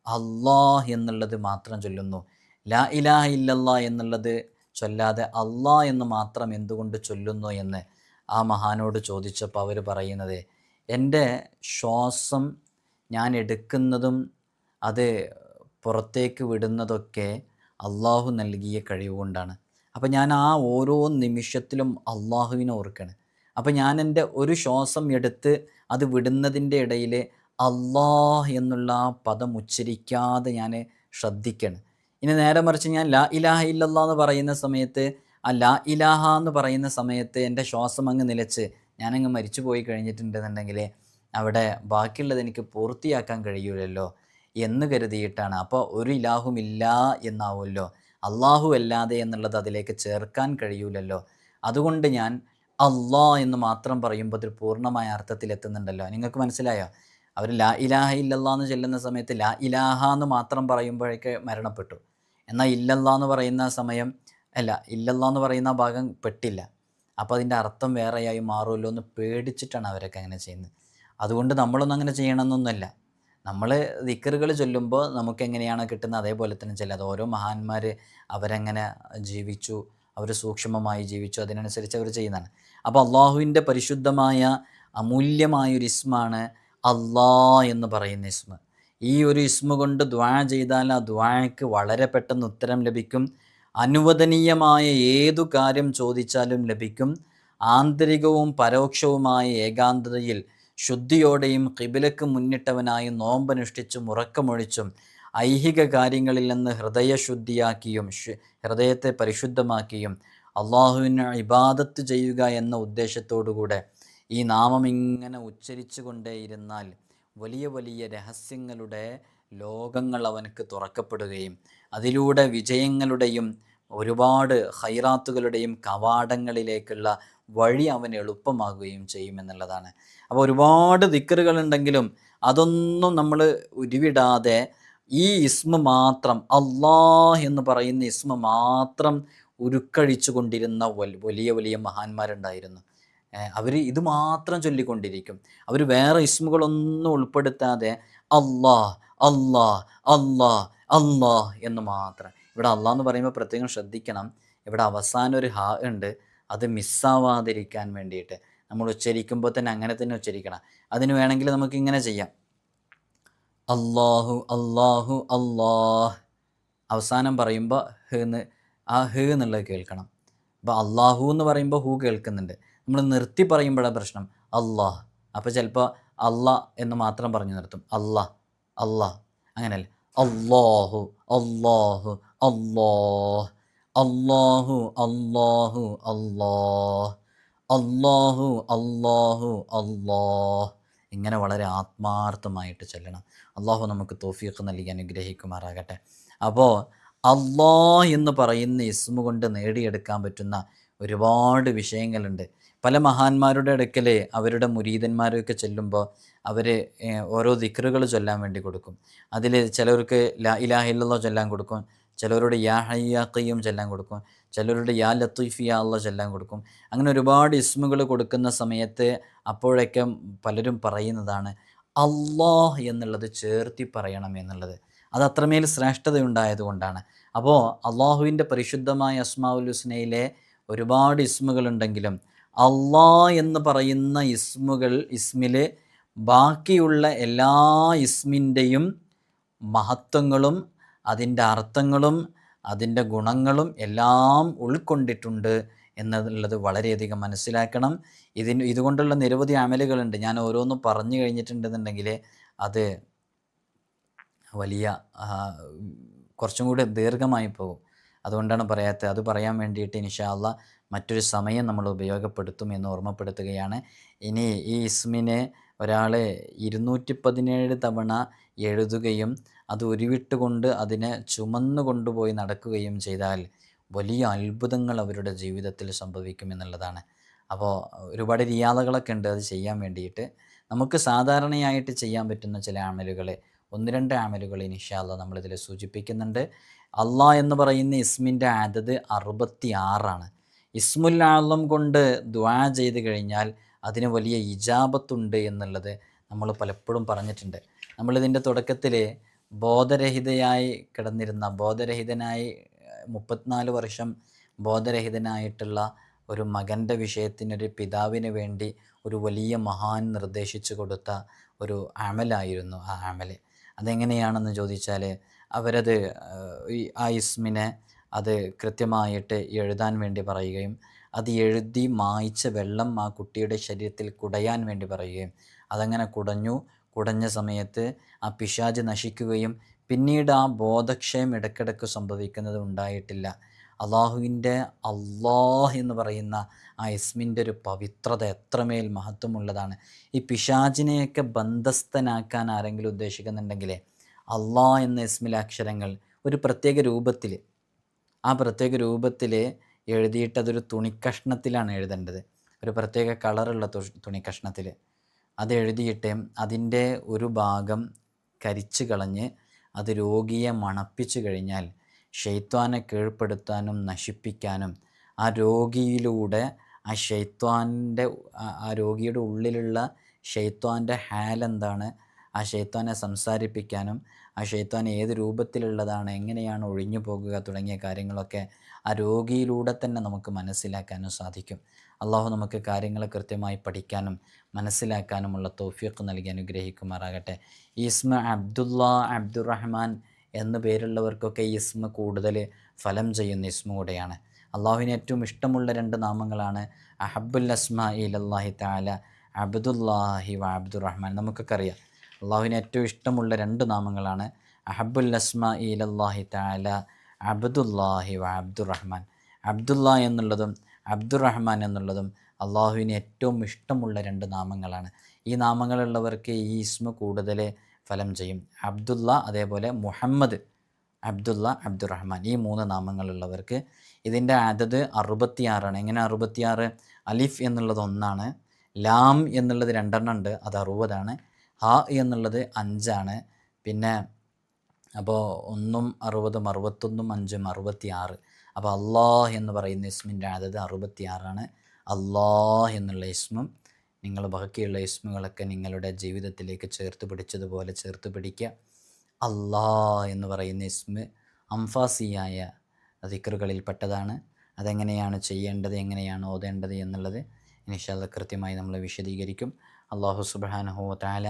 അള്ളാഹ് എന്നുള്ളത് മാത്രം ചൊല്ലുന്നു, ലാ ഇലാഹ ഇല്ലല്ലാ എന്നുള്ളത് ചൊല്ലാതെ അള്ളാഹ് എന്ന് മാത്രം എന്തുകൊണ്ട് ചൊല്ലുന്നു എന്ന് ആ മഹാനോട് ചോദിച്ചപ്പോൾ അവർ പറയുന്നത്, എൻ്റെ ശ്വാസം ഞാൻ എടുക്കുന്നതും അത് പുറത്തേക്ക് വിടുന്നതൊക്കെ അള്ളാഹു നൽകിയ കഴിവുകൊണ്ടാണ്. അപ്പോൾ ഞാൻ ആ ഓരോ നിമിഷത്തിലും അള്ളാഹുവിനെ ഓർക്കുകയാണ്. അപ്പോൾ ഞാൻ എൻ്റെ ഒരു ശ്വാസം എടുത്ത് അത് വിടുന്നതിൻ്റെ ഇടയിൽ അള്ളാഹ് എന്നുള്ള ആ പദം ഉച്ചരിക്കാതെ ഞാൻ ശ്രദ്ധിക്കണം. ഇനി നേരെ മറിച്ച് ഞാൻ ലാ ഇലാഹ ഇല്ലല്ലാ എന്ന് പറയുന്ന സമയത്ത് ആ ലാ ഇലാഹ എന്ന് പറയുന്ന സമയത്ത് എൻ്റെ ശ്വാസം അങ്ങ് നിലച്ച് ഞാനങ്ങ് മരിച്ചു പോയി കഴിഞ്ഞിട്ടുണ്ടെന്നുണ്ടെങ്കിൽ അവിടെ ബാക്കിയുള്ളത് എനിക്ക് പൂർത്തിയാക്കാൻ കഴിയൂലല്ലോ എന്ന് കരുതിയിട്ടാണ്. അപ്പോൾ ഒരു ഇലാഹുമില്ല എന്നാവുമല്ലോ, അള്ളാഹു അല്ലാതെ എന്നുള്ളത് അതിലേക്ക് ചേർക്കാൻ കഴിയൂലല്ലോ. അതുകൊണ്ട് ഞാൻ അള്ളാഹ് എന്ന് മാത്രം പറയുമ്പോൾ അതൊരു പൂർണ്ണമായ അർത്ഥത്തിലെത്തുന്നുണ്ടല്ലോ. നിങ്ങൾക്ക് മനസ്സിലായോ? അവർ ലാ ഇലാഹ ഇല്ലല്ലാ എന്ന് ചെല്ലുന്ന സമയത്ത് ലാ ഇലാഹ എന്ന് മാത്രം പറയുമ്പോഴേക്ക് മരണപ്പെട്ടു. എന്നാൽ ഇല്ലല്ലാ എന്ന് പറയുന്ന സമയം ഇല്ലല്ലാ എന്ന് പറയുന്ന ഭാഗം പെട്ടില്ല. അപ്പോൾ അതിൻ്റെ അർത്ഥം വേറെയായി മാറുമല്ലോ എന്ന് പേടിച്ചിട്ടാണ് അവരൊക്കെ അങ്ങനെ ചെയ്യുന്നത്. അതുകൊണ്ട് നമ്മളൊന്നും അങ്ങനെ ചെയ്യണമെന്നൊന്നുമല്ല. നമ്മൾ ദിക്റുകൾ ചൊല്ലുമ്പോൾ നമുക്കെങ്ങനെയാണ് കിട്ടുന്നത് അതേപോലെ തന്നെ ചെല്ലുക. അത് ഓരോ മഹാന്മാർ അവരെങ്ങനെ ജീവിച്ചു, അവർ സൂക്ഷ്മമായി ജീവിച്ചു, അതിനനുസരിച്ച് അവർ ചെയ്യുന്നതാണ്. അപ്പോൾ അള്ളാഹുവിൻ്റെ പരിശുദ്ധമായ അമൂല്യമായൊരു ഇസ്മാണ് അള്ളാ എന്ന് പറയുന്ന ഇസ്മ. ഈ ഒരു ഇസ്മ കൊണ്ട് ദുആ ചെയ്താൽ ആ ദുആക്ക് വളരെ പെട്ടെന്ന് ഉത്തരം ലഭിക്കും. അനുവദനീയമായ ഏതു കാര്യം ചോദിച്ചാലും ലഭിക്കും. ആന്തരികവും പരോക്ഷവുമായ ഏകാന്തതയിൽ ശുദ്ധിയോടെയും ഖിബിലക്ക് മുന്നിട്ടവനായും നോമ്പനുഷ്ഠിച്ചും ഉറക്കമൊഴിച്ചും ഐഹിക കാര്യങ്ങളിൽ നിന്ന് ഹൃദയശുദ്ധിയാക്കിയും ഹൃദയത്തെ പരിശുദ്ധമാക്കിയും അള്ളാഹുവിന് ഇബാദത്ത് ചെയ്യുക എന്ന ഉദ്ദേശത്തോടുകൂടെ ഈ നാമം ഇങ്ങനെ ഉച്ചരിച്ചു കൊണ്ടേയിരുന്നാൽ വലിയ വലിയ രഹസ്യങ്ങളുടെ ലോകങ്ങൾ അവനക്ക് തുറക്കപ്പെടുകയും അതിലൂടെ വിജയങ്ങളുടെയും ഒരുപാട് ഹൈറാത്തുകളുടെയും കവാടങ്ങളിലേക്കുള്ള വഴി അവന് എളുപ്പമാകുകയും ചെയ്യുമെന്നുള്ളതാണ്. അപ്പോൾ ഒരുപാട് ദിക്റുകളുണ്ടെങ്കിലും അതൊന്നും നമ്മൾ ഉരുവിടാതെ ഈ ഇസ്മ മാത്രം അള്ളാഹ് എന്ന് പറയുന്ന ഇസ്മ മാത്രം ഉരുക്കഴിച്ചു കൊണ്ടിരുന്ന വലിയ വലിയ മഹാന്മാരുണ്ടായിരുന്നു. അവർ ഇത് മാത്രം ചൊല്ലിക്കൊണ്ടിരിക്കും. അവർ വേറെ ഇസ്മുകളൊന്നും ഉൾപ്പെടുത്താതെ അള്ളാഹ് അള്ളാഹ് അള്ളാഹ് അള്ളാഹ് എന്ന് മാത്രം. ഇവിടെ അള്ളാഹ് എന്ന് പറയുമ്പോൾ പ്രത്യേകം ശ്രദ്ധിക്കണം. ഇവിടെ അവസാനം ഒരു ഹാ ഉണ്ട്. അത് മിസ്സാവാതിരിക്കാൻ വേണ്ടിയിട്ട് നമ്മൾ ഉച്ചരിക്കുമ്പോൾ തന്നെ അങ്ങനെ തന്നെ ഉച്ചരിക്കണം. അതിന് വേണമെങ്കിൽ നമുക്ക് ഇങ്ങനെ ചെയ്യാം. അള്ളാഹു അള്ളാഹു അള്ളാഹ്. അവസാനം പറയുമ്പോൾ ഹ് എന്നുള്ളത് കേൾക്കണം. അപ്പോൾ അള്ളാഹു എന്ന് പറയുമ്പോൾ ഹു കേൾക്കുന്നുണ്ട്. നമ്മൾ നിർത്തി പറയുമ്പോഴാണ് പ്രശ്നം. അള്ളാഹ് അപ്പോൾ ചിലപ്പോൾ അള്ളാഹ് എന്ന് മാത്രം പറഞ്ഞു നിർത്തും. അള്ളാഹ് അള്ളാഹ് അങ്ങനെയല്ല. അള്ളാഹു അള്ളാഹു അള്ളാഹ് അള്ളാഹു അള്ളാഹു അള്ളാഹ് അള്ളാഹു അള്ളാഹു അള്ളാഹ്. ഇങ്ങനെ വളരെ ആത്മാർത്ഥമായിട്ട് ചെല്ലണം. അള്ളാഹു നമുക്ക് തൗഫീഖ് നൽകി അനുഗ്രഹിക്കുമാറാകട്ടെ. അപ്പോൾ അള്ളാഹ് എന്ന് പറയുന്ന ഇസ്മ കൊണ്ട് നേടിയെടുക്കാൻ പറ്റുന്ന ഒരുപാട് വിഷയങ്ങളുണ്ട്. പല മഹാന്മാരുടെ അടുക്കൽ അവരുടെ മുരീദന്മാരൊക്കെ ചെല്ലുമ്പോൾ അവർ ഓരോ ദിക്റുകൾ ചൊല്ലാൻ വേണ്ടി കൊടുക്കും. അതിൽ ചിലർക്ക് ലാ ഇലാഹ ഇല്ലല്ലാഹ് ചൊല്ലാൻ കൊടുക്കും, ചിലരോട് യാ ഹയ്യ് യാ ഖയ്യൂം ചൊല്ലാൻ കൊടുക്കും, ചിലരോട് യാ ലത്തീഫ് യാ അല്ലാഹ് ചൊല്ലാൻ കൊടുക്കും. അങ്ങനെ ഒരുപാട് ഇസ്മുകൾ കൊടുക്കുന്ന സമയത്ത് അപ്പോഴൊക്കെ പലരും പറയുന്നതാണ് അള്ളാഹ് എന്നുള്ളത് ചേർത്തി പറയണം എന്നുള്ളത്. അത് അത്രമേൽ ശ്രേഷ്ഠതയുണ്ടായതുകൊണ്ടാണ്. അപ്പോൾ അള്ളാഹുവിൻ്റെ പരിശുദ്ധമായ അസ്മാഉൽ ഹുസ്നയിലെ ഒരുപാട് ഇസ്മുകളുണ്ടെങ്കിലും അള്ളാഹ് എന്ന് പറയുന്ന ഇസ്മിൽ ബാക്കിയുള്ള എല്ലാ ഇസ്മിൻ്റെയും മഹത്വങ്ങളും അതിൻ്റെ അർത്ഥങ്ങളും അതിൻ്റെ ഗുണങ്ങളും എല്ലാം ഉൾക്കൊണ്ടിട്ടുണ്ട് എന്നുള്ളത് വളരെയധികം മനസ്സിലാക്കണം. ഇതുകൊണ്ടുള്ള നിരവധി അമലുകളുണ്ട്. ഞാൻ ഓരോന്നും പറഞ്ഞു കഴിഞ്ഞിട്ടുണ്ടെന്നുണ്ടെങ്കിൽ അത് വലിയ കുറച്ചും കൂടി ദീർഘമായി പോകും. അതുകൊണ്ടാണ് പറയാത്തത്. അത് പറയാൻ വേണ്ടിയിട്ട് ഇൻഷാ അല്ലാഹ് മറ്റൊരു സമയം നമ്മൾ ഉപയോഗപ്പെടുത്തും എന്ന് ഓർമ്മപ്പെടുത്തുകയാണ്. ഇനി ഈ ഇസ്മിനെ ഒരാൾ 217 തവണ എഴുതുകയും അത് ഉരുവിട്ടുകൊണ്ട് അതിനെ ചുമന്നു കൊണ്ടുപോയി നടക്കുകയും ചെയ്താൽ വലിയ അത്ഭുതങ്ങൾ അവരുടെ ജീവിതത്തിൽ സംഭവിക്കുമെന്നുള്ളതാണ്. അപ്പോൾ ഒരുപാട് റിയാദകളൊക്കെ ഉണ്ട് അത് ചെയ്യാൻ വേണ്ടിയിട്ട്. നമുക്ക് സാധാരണയായിട്ട് ചെയ്യാൻ പറ്റുന്ന ചില അമലുകൾ 1-2 അമലുകൾ ഇൻഷാ അല്ലാഹ് നമ്മളിതിൽ സൂചിപ്പിക്കുന്നുണ്ട്. അള്ളാഹ് എന്ന് പറയുന്ന ഇസ്മിൻ്റെ അദദ് 66 ഇസ്മുൽ ആളം കൊണ്ട് ദുആ ചെയ്ത് കഴിഞ്ഞാൽ അതിന് വലിയ ഇജാബത്തുണ്ട് എന്നുള്ളത് നമ്മൾ പലപ്പോഴും പറഞ്ഞിട്ടുണ്ട്. നമ്മളിതിൻ്റെ തുടക്കത്തിൽ ബോധരഹിതനായി 34 വർഷം ബോധരഹിതനായിട്ടുള്ള ഒരു മകൻ്റെ വിഷയത്തിനൊരു പിതാവിന് വേണ്ടി ഒരു വലിയ മഹാൻ നിർദ്ദേശിച്ചു കൊടുത്ത ഒരു അമലായിരുന്നു ആ അമൽ. അതെങ്ങനെയാണെന്ന് ചോദിച്ചാൽ അവരത് ആ ഇസ്മിനെ അത് കൃത്യമായിട്ട് എഴുതാൻ വേണ്ടി പറയുകയും അത് എഴുതി മായ്ച്ച വെള്ളം ആ കുട്ടിയുടെ ശരീരത്തിൽ കുടയാൻ വേണ്ടി പറയുകയും അതങ്ങനെ കുടഞ്ഞ സമയത്ത് ആ പിശാച് നശിക്കുകയും പിന്നീട് ആ ബോധക്ഷയം ഇടയ്ക്കിടയ്ക്ക് സംഭവിക്കുന്നത് ഉണ്ടായിട്ടില്ല. അള്ളാഹുവിൻ്റെ അള്ളാഹ് എന്ന് പറയുന്ന ആ ഇസ്മിൻ്റെ ഒരു പവിത്രത എത്രമേൽ മഹത്വമുള്ളതാണ്. ഈ പിശാചിനെയൊക്കെ ബന്ധസ്ഥനാക്കാൻ ആരെങ്കിലും ഉദ്ദേശിക്കുന്നുണ്ടെങ്കിൽ അള്ളാഹ് എന്ന ഇസ്മിലെ അക്ഷരങ്ങൾ ഒരു പ്രത്യേക രൂപത്തിൽ എഴുതിയിട്ട് അതൊരു തുണിക്കഷ്ണത്തിലാണ് എഴുതേണ്ടത്. ഒരു പ്രത്യേക കളറുള്ള തുണിക്കഷ്ണത്തിൽ അതെഴുതിയിട്ട് അതിൻ്റെ ഒരു ഭാഗം കരിച്ചു കളഞ്ഞ് അത് രോഗിയെ മണപ്പിച്ചു കഴിഞ്ഞാൽ ഷെയ്ത്വാനെ കീഴ്പ്പെടുത്താനും നശിപ്പിക്കാനും ആ രോഗിയിലൂടെ ആ ഷെയ്ത്വാൻ്റെ ആ രോഗിയുടെ ഉള്ളിലുള്ള ഷെയ്ത്വാൻ്റെ ഹാലെന്താണ്, ആ ഷെയ്ത്വാനെ സംസാരിപ്പിക്കാനും ആ ഷെയ്ത്വാൻ ഏത് രൂപത്തിലുള്ളതാണ്, എങ്ങനെയാണ് ഒഴിഞ്ഞു പോകുക തുടങ്ങിയ കാര്യങ്ങളൊക്കെ ആ രോഗിയിലൂടെ തന്നെ നമുക്ക് മനസ്സിലാക്കാനും സാധിക്കും. അള്ളാഹു നമുക്ക് കാര്യങ്ങൾ കൃത്യമായി പഠിക്കാനും മനസ്സിലാക്കാനുമുള്ള തൗഫീഖ് നൽകി അനുഗ്രഹിക്കുമാറാകട്ടെ. ഈ ഇസ്മ അബ്ദുള്ള, അബ്ദുറഹ്മാൻ എന്നു പേരുള്ളവർക്കൊക്കെ ഈ ഇസ്മ കൂടുതൽ ഫലം ചെയ്യുന്ന ഇസ്മ കൂടെയാണ്. അള്ളാഹുവിന് ഏറ്റവും ഇഷ്ടമുള്ള 2 നാമങ്ങളാണ് അഹബ്ബുൽ അസ്മാ ഇലല്ലാഹി തആല അബ്ദുല്ലാഹി വ അബ്ദുറഹ്മാൻ. നമുക്കൊക്കെ അറിയാം അള്ളാഹുവിന് ഏറ്റവും ഇഷ്ടമുള്ള 2 നാമങ്ങളാണ് അഹബ്ബുൽ അസ്മാ ഇലല്ലാഹി തആല അബ്ദുല്ലാഹി വ അബ്ദുറഹ്മാൻ. അബ്ദുല്ല എന്നുള്ളതും അബ്ദുറഹ്മാൻ എന്നുള്ളതും അള്ളാഹുവിന് ഏറ്റവും ഇഷ്ടമുള്ള 2 നാമങ്ങളാണ്. ഈ നാമങ്ങളുള്ളവർക്ക് ഈ ഇസ്മ കൂടുതൽ ഫലം ചെയ്യും. അബ്ദുല്ല, അതേപോലെ മുഹമ്മദ്, അബ്ദുല്ല, അബ്ദുറഹ്മാൻ, ഈ 3 നാമങ്ങളുള്ളവർക്ക് ഇതിൻ്റെ അതത് 66ആണ്. എങ്ങനെ 66? അലിഫ് എന്നുള്ളത് 1ആണ്, ലാം എന്നുള്ളത് 2 ഉണ്ട്, അത് 60ആണ്, ഹ എന്നുള്ളത് 5ആണ്. പിന്നെ അപ്പോൾ 1ഉം 60ഉം 61ഉം 5ഉം 66. അപ്പോൾ അള്ളാഹ് എന്ന് പറയുന്ന ഇസ്മിൻ്റെ അതത് 66ആണ്. അള്ളാഹ് എന്നുള്ള ഇസ്മും നിങ്ങൾ ബാക്കിയുള്ള ഇസ്മുകളൊക്കെ നിങ്ങളുടെ ജീവിതത്തിലേക്ക് ചേർത്ത് പിടിച്ചതുപോലെ ചേർത്ത് പിടിക്കുക. അള്ളാഹ് എന്ന് പറയുന്ന ഇസ്മ് അംഫാസിയായ ദിക്റുകളിൽപ്പെട്ടതാണ്. അതെങ്ങനെയാണ് ചെയ്യേണ്ടത്, എങ്ങനെയാണ് ഓതേണ്ടത് എന്നുള്ളത് ഇൻഷാ അല്ലാഹ് കൃത്യമായി നമ്മൾ വിശദീകരിക്കും. അള്ളാഹു സുബ്ഹാനഹു വ തആല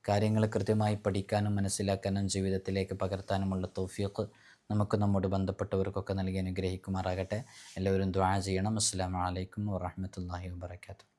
കാര്യങ്ങൾ കൃത്യമായി പഠിക്കാനും മനസ്സിലാക്കാനും ജീവിതത്തിലേക്ക് പകർത്താനുമുള്ള തൗഫീഖ് നമുക്ക് നമ്മോട് ബന്ധപ്പെട്ടവർക്കൊക്കെ നൽകി അനുഗ്രഹിക്കുമാറാകട്ടെ. എല്ലാവരും ദുആ ചെയ്യണം. അസ്സലാമു അലൈക്കും വറഹ്മത്തുള്ളാഹി വബറകാതുഹു.